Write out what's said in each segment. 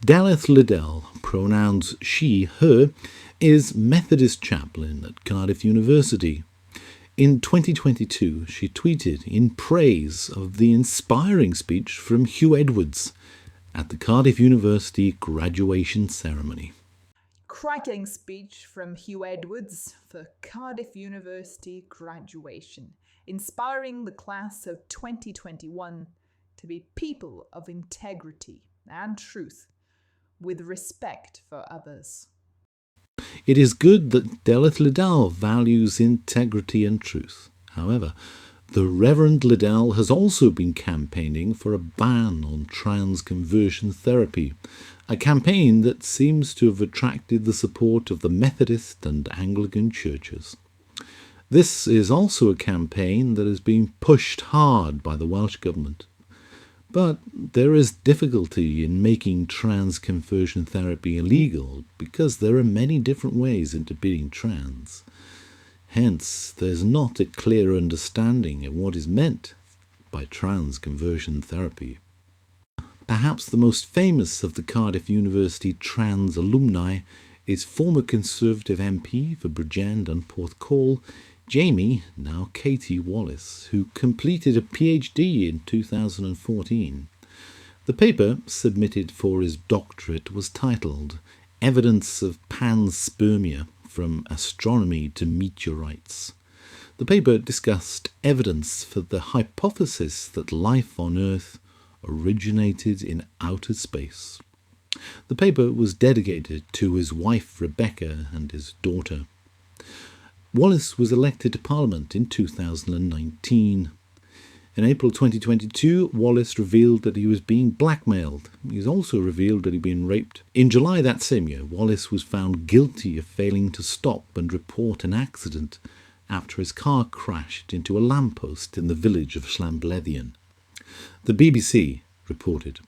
Delyth Liddell, pronouns she, her, is Methodist chaplain at Cardiff University. In 2022, she tweeted in praise of the inspiring speech from Huw Edwards at the Cardiff University graduation ceremony. Cracking speech from Huw Edwards for Cardiff University graduation, inspiring the class of 2021 to be people of integrity and truth, with respect for others. It is good that Delyth Liddell values integrity and truth. However, the Reverend Liddell has also been campaigning for a ban on trans conversion therapy, a campaign that seems to have attracted the support of the Methodist and Anglican churches. This is also a campaign that has been pushed hard by the Welsh Government. But there is difficulty in making trans conversion therapy illegal because there are many different ways into being trans. Hence, there's not a clear understanding of what is meant by trans conversion therapy. Perhaps the most famous of the Cardiff University trans alumni is former Conservative MP for Bridgend and Porthcawl, Jamie, now Katie Wallis, who completed a PhD in 2014. The paper submitted for his doctorate was titled Evidence of Panspermia from Astronomy to Meteorites. The paper discussed evidence for the hypothesis that life on Earth originated in outer space. The paper was dedicated to his wife Rebecca and his daughter. Wallis was elected to Parliament in 2019. In April 2022, Wallis revealed that he was being blackmailed. He also revealed that he'd been raped. In July that same year, Wallis was found guilty of failing to stop and report an accident after his car crashed into a lamppost in the village of Blythyn. The BBC reported.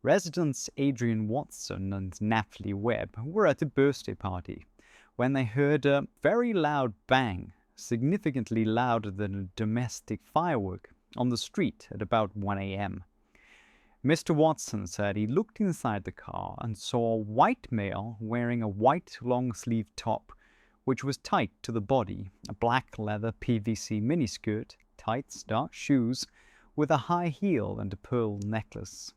Residents Adrian Watson and Natalie Webb were at a birthday party when they heard a very loud bang, significantly louder than a domestic firework, on the street at about 1 a.m. Mr. Watson said he looked inside the car and saw a white male wearing a white long-sleeved top, which was tight to the body, a black leather PVC miniskirt, tights, dark shoes, with a high heel and a pearl necklace.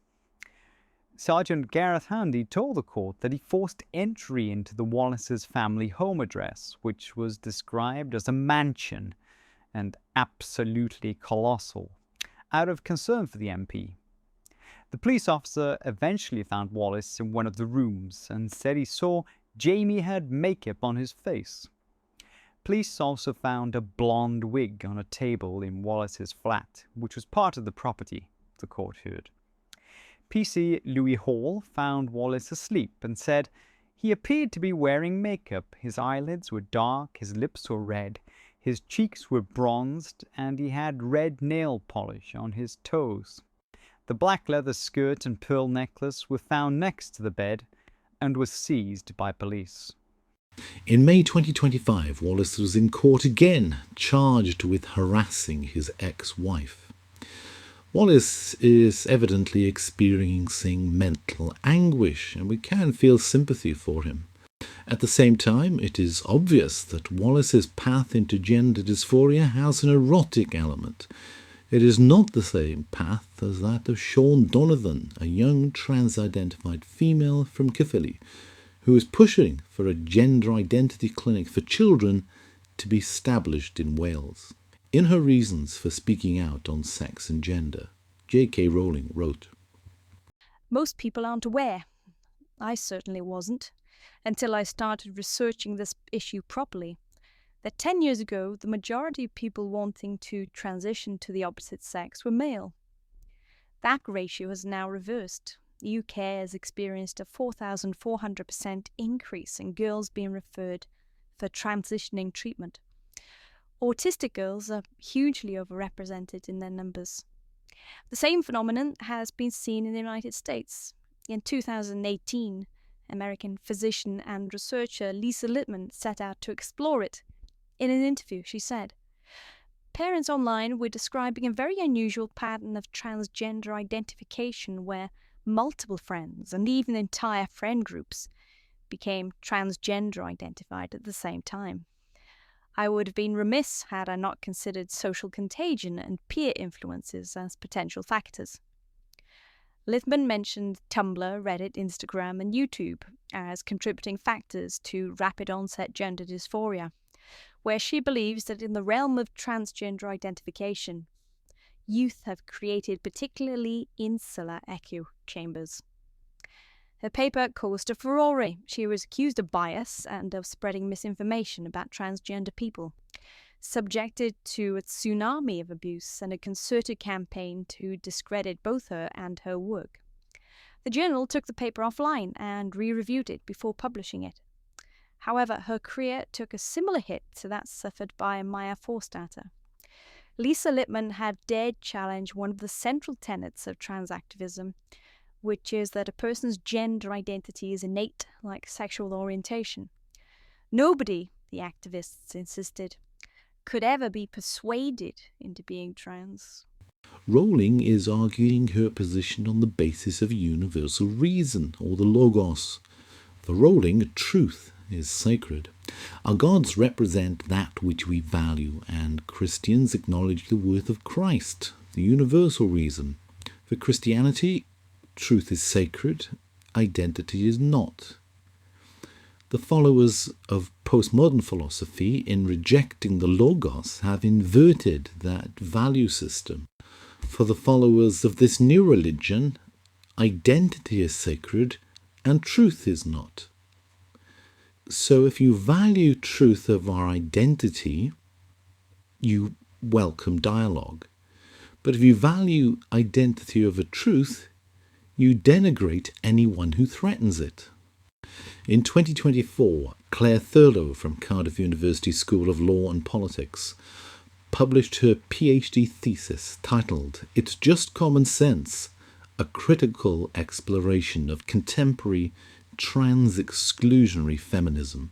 Sergeant Gareth Handy told the court that he forced entry into the Wallis' family home address, which was described as a mansion and absolutely colossal, out of concern for the MP. The police officer eventually found Wallis in one of the rooms and said he saw Jamie had makeup on his face. Police also found a blonde wig on a table in Wallis' flat, which was part of the property, the court heard. PC Louis Hall found Wallis asleep and said he appeared to be wearing makeup. His eyelids were dark, his lips were red, his cheeks were bronzed, and he had red nail polish on his toes. The black leather skirt and pearl necklace were found next to the bed and was seized by police. In May 2025, Wallis was in court again, charged with harassing his ex-wife. Wallis is evidently experiencing mental anguish, and we can feel sympathy for him. At the same time, it is obvious that Wallis's path into gender dysphoria has an erotic element. It is not the same path as that of Sean Donovan, a young trans-identified female from Caerphilly, who is pushing for a gender identity clinic for children to be established in Wales. In her reasons for speaking out on sex and gender, J.K. Rowling wrote, "Most people aren't aware. I certainly wasn't, until I started researching this issue properly, that 10 years ago the majority of people wanting to transition to the opposite sex were male. That ratio has now reversed. The UK has experienced a 4,400% increase in girls being referred for transitioning treatment. Autistic girls are hugely overrepresented in their numbers. The same phenomenon has been seen in the United States. In 2018, American physician and researcher Lisa Littman set out to explore it. In an interview, she said, "Parents online were describing a very unusual pattern of transgender identification where multiple friends, and even entire friend groups became transgender identified at the same time. I would have been remiss had I not considered social contagion and peer influences as potential factors. Littman mentioned Tumblr, Reddit, Instagram, and YouTube as contributing factors to rapid onset gender dysphoria, where she believes that in the realm of transgender identification, youth have created particularly insular echo chambers. Her paper caused a furore. She was accused of bias and of spreading misinformation about transgender people, subjected to a tsunami of abuse and a concerted campaign to discredit both her and her work. The journal took the paper offline and re-reviewed it before publishing it. However, her career took a similar hit to that suffered by Maya Forstater. Lisa Littman had dared challenge one of the central tenets of trans activism, which is that a person's gender identity is innate, like sexual orientation. Nobody, the activists insisted, could ever be persuaded into being trans. Rowling is arguing her position on the basis of universal reason, or the logos. For Rowling, truth is sacred. Our gods represent that which we value, and Christians acknowledge the worth of Christ, the universal reason. For Christianity, truth is sacred, identity is not. The followers of postmodern philosophy, in rejecting the logos, have inverted that value system. For the followers of this new religion, identity is sacred and truth is not. So if you value truth of our identity, you welcome dialogue. But if you value identity over truth, you denigrate anyone who threatens it. In 2024, Claire Thurlow from Cardiff University School of Law and Politics published her PhD thesis titled "It's Just Common Sense, a Critical Exploration of Contemporary Trans-exclusionary Feminism."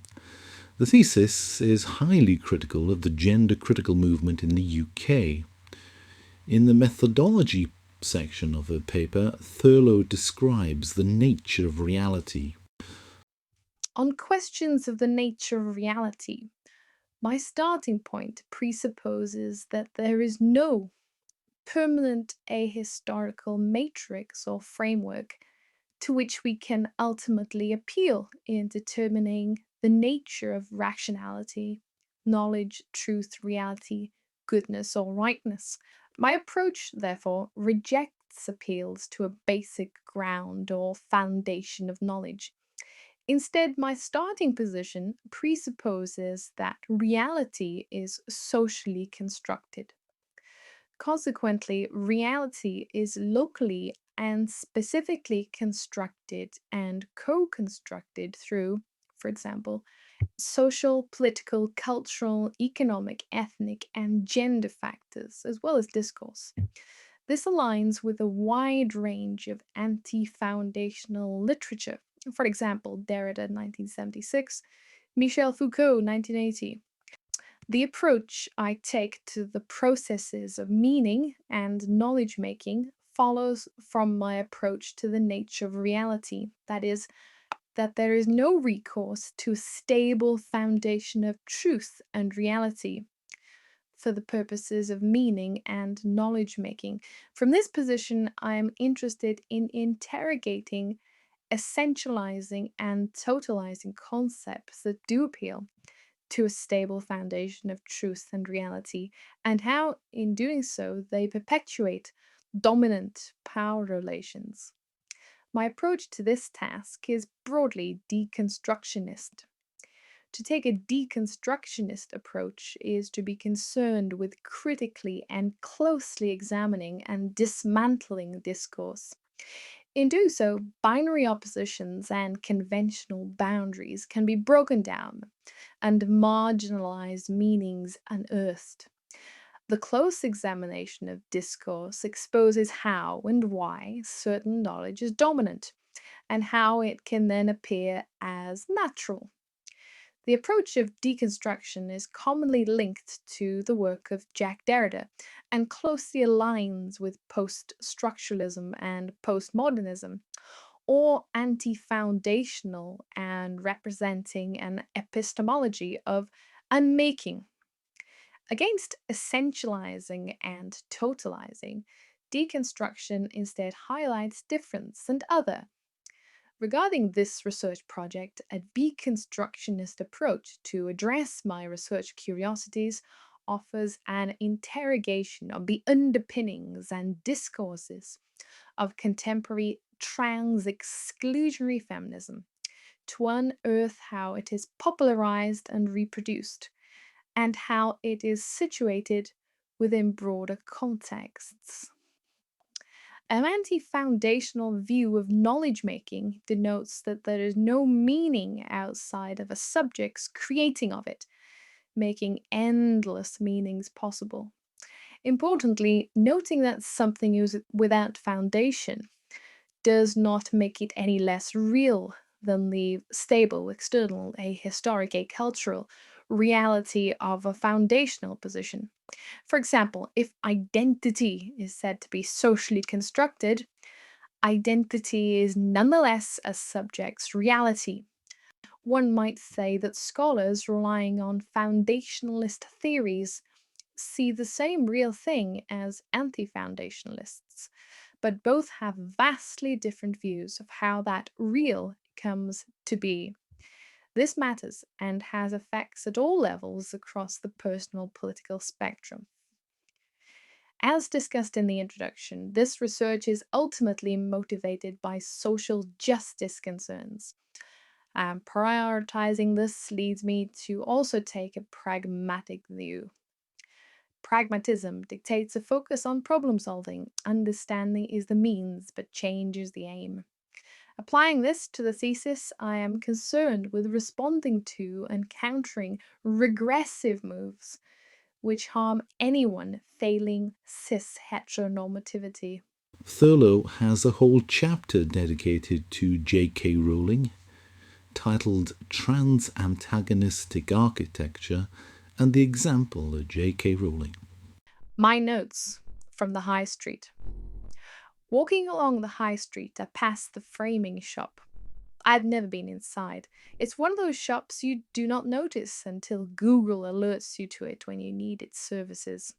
The thesis is highly critical of the gender-critical movement in the UK. In the methodology section of her paper, Thurlow describes the nature of reality. On questions of the nature of reality, my starting point presupposes that there is no permanent ahistorical matrix or framework to which we can ultimately appeal in determining the nature of rationality, knowledge, truth, reality, goodness, or rightness. My approach, therefore, rejects appeals to a basic ground or foundation of knowledge. Instead, my starting position presupposes that reality is socially constructed. Consequently, reality is locally and specifically constructed and co-constructed through, for example, social, political, cultural, economic, ethnic, and gender factors, as well as discourse. This aligns with a wide range of anti-foundational literature. For example, Derrida 1976, Michel Foucault 1980. The approach I take to the processes of meaning and knowledge making follows from my approach to the nature of reality, that is, that there is no recourse to a stable foundation of truth and reality for the purposes of meaning and knowledge making. From this position, I am interested in interrogating, essentializing, and totalizing concepts that do appeal to a stable foundation of truth and reality, and how, in doing so, they perpetuate dominant power relations. My approach to this task is broadly deconstructionist. To take a deconstructionist approach is to be concerned with critically and closely examining and dismantling discourse. In doing so, binary oppositions and conventional boundaries can be broken down and marginalized meanings unearthed. The close examination of discourse exposes how and why certain knowledge is dominant, and how it can then appear as natural. The approach of deconstruction is commonly linked to the work of Jack Derrida and closely aligns with post-structuralism and postmodernism, or anti-foundational and representing an epistemology of unmaking. Against essentializing and totalizing, deconstruction instead highlights difference and other. Regarding this research project, a deconstructionist approach to address my research curiosities offers an interrogation of the underpinnings and discourses of contemporary trans-exclusionary feminism to unearth how it is popularized and reproduced, and how it is situated within broader contexts. An anti foundational view of knowledge making denotes that there is no meaning outside of a subject's creating of it, making endless meanings possible. Importantly, noting that something is without foundation does not make it any less real than the stable, external, ahistoric, acultural reality of a foundational position. For example, if identity is said to be socially constructed, identity is nonetheless a subject's reality. One might say that scholars relying on foundationalist theories see the same real thing as anti foundationalists, but both have vastly different views of how that real comes to be. This matters and has effects at all levels across the personal political spectrum. As discussed in the introduction, this research is ultimately motivated by social justice concerns. Prioritizing this leads me to also take a pragmatic view. Pragmatism dictates a focus on problem solving. Understanding is the means, but change is the aim. Applying this to the thesis, I am concerned with responding to and countering regressive moves which harm anyone failing cis heteronormativity. Thurlow has a whole chapter dedicated to J.K. Rowling, titled Trans-Antagonistic Architecture and the Example of J.K. Rowling. My notes from the High Street. Walking along the High Street, I passed the framing shop. I'd never been inside. It's one of those shops you do not notice until Google alerts you to it when you need its services.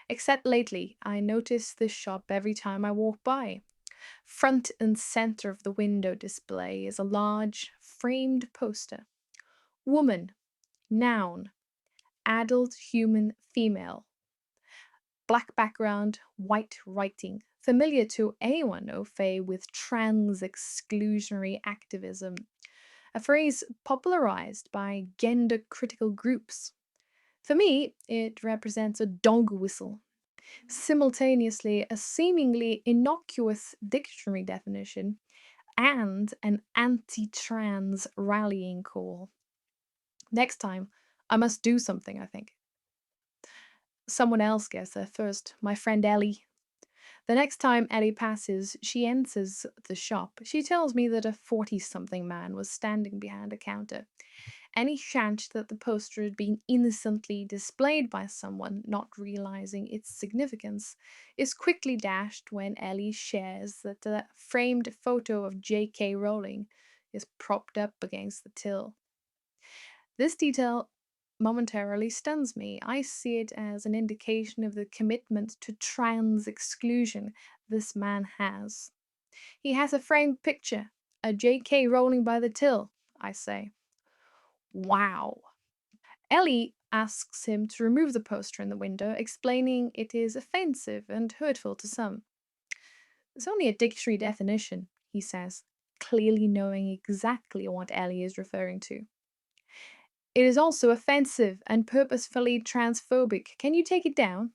Except lately, I notice this shop every time I walk by. Front and center of the window display is a large, framed poster. Woman, noun, adult human female. Black background, white writing, familiar to anyone au fait with trans-exclusionary activism, a phrase popularized by gender-critical groups. For me, it represents a dog whistle, simultaneously a seemingly innocuous dictionary definition and an anti-trans rallying call. Next time, I must do something, I think. Someone else gets there first, my friend Ellie. The next time Ellie passes, she enters the shop. She tells me that a 40-something man was standing behind a counter. Any chance that the poster had been innocently displayed by someone not realizing its significance is quickly dashed when Ellie shares that the framed photo of J.K. Rowling is propped up against the till. This detail momentarily stuns me. I see it as an indication of the commitment to trans exclusion this man has. He has a framed picture, a J.K. Rowling by the till, I say. Wow. Ellie asks him to remove the poster in the window, explaining it is offensive and hurtful to some. It's only a dictionary definition, he says, clearly knowing exactly what Ellie is referring to. It is also offensive and purposefully transphobic. Can you take it down?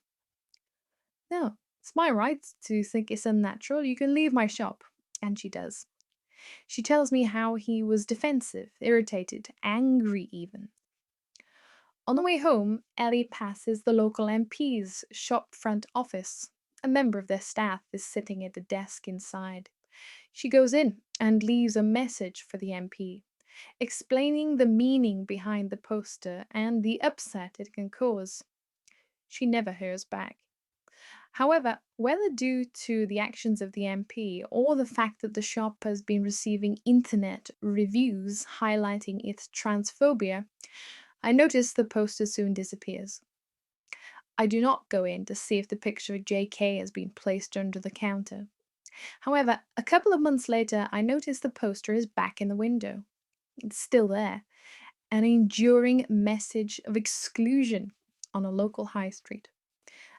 No, it's my right to think it's unnatural. You can leave my shop. And she does. She tells me how he was defensive, irritated, angry even. On the way home, Ellie passes the local MP's shop front office. A member of their staff is sitting at a desk inside. She goes in and leaves a message for the MP. explaining the meaning behind the poster and the upset it can cause. She never hears back. However, whether due to the actions of the MP or the fact that the shop has been receiving internet reviews highlighting its transphobia, I notice the poster soon disappears. I do not go in to see if the picture of JK has been placed under the counter. However, a couple of months later, I notice the poster is back in the window. It's still there, an enduring message of exclusion on a local high street.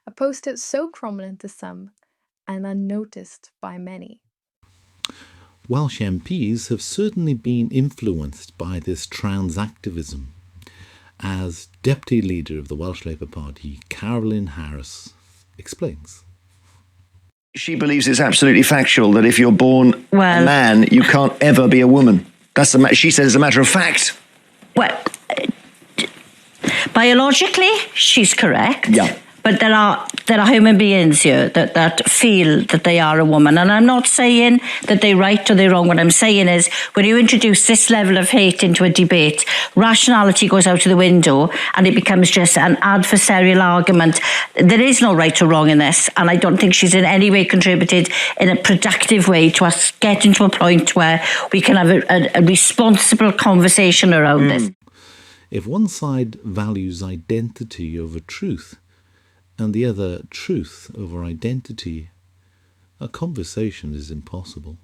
A poster so prominent to some and unnoticed by many. Welsh MPs have certainly been influenced by this trans activism. As Deputy Leader of the Welsh Labour Party, Carolyn Harris explains. She believes it's absolutely factual that if you're born a man, you can't ever be a woman. She says it's a matter of fact. Well, biologically, she's correct. Yeah. But there are human beings here that feel that they are a woman. And I'm not saying that they're right or they're wrong. What I'm saying is when you introduce this level of hate into a debate, rationality goes out of the window and it becomes just an adversarial argument. There is no right or wrong in this. And I don't think she's in any way contributed in a productive way to us getting to a point where we can have a responsible conversation around this. If one side values identity over truth, and the other truth over identity, a conversation is impossible.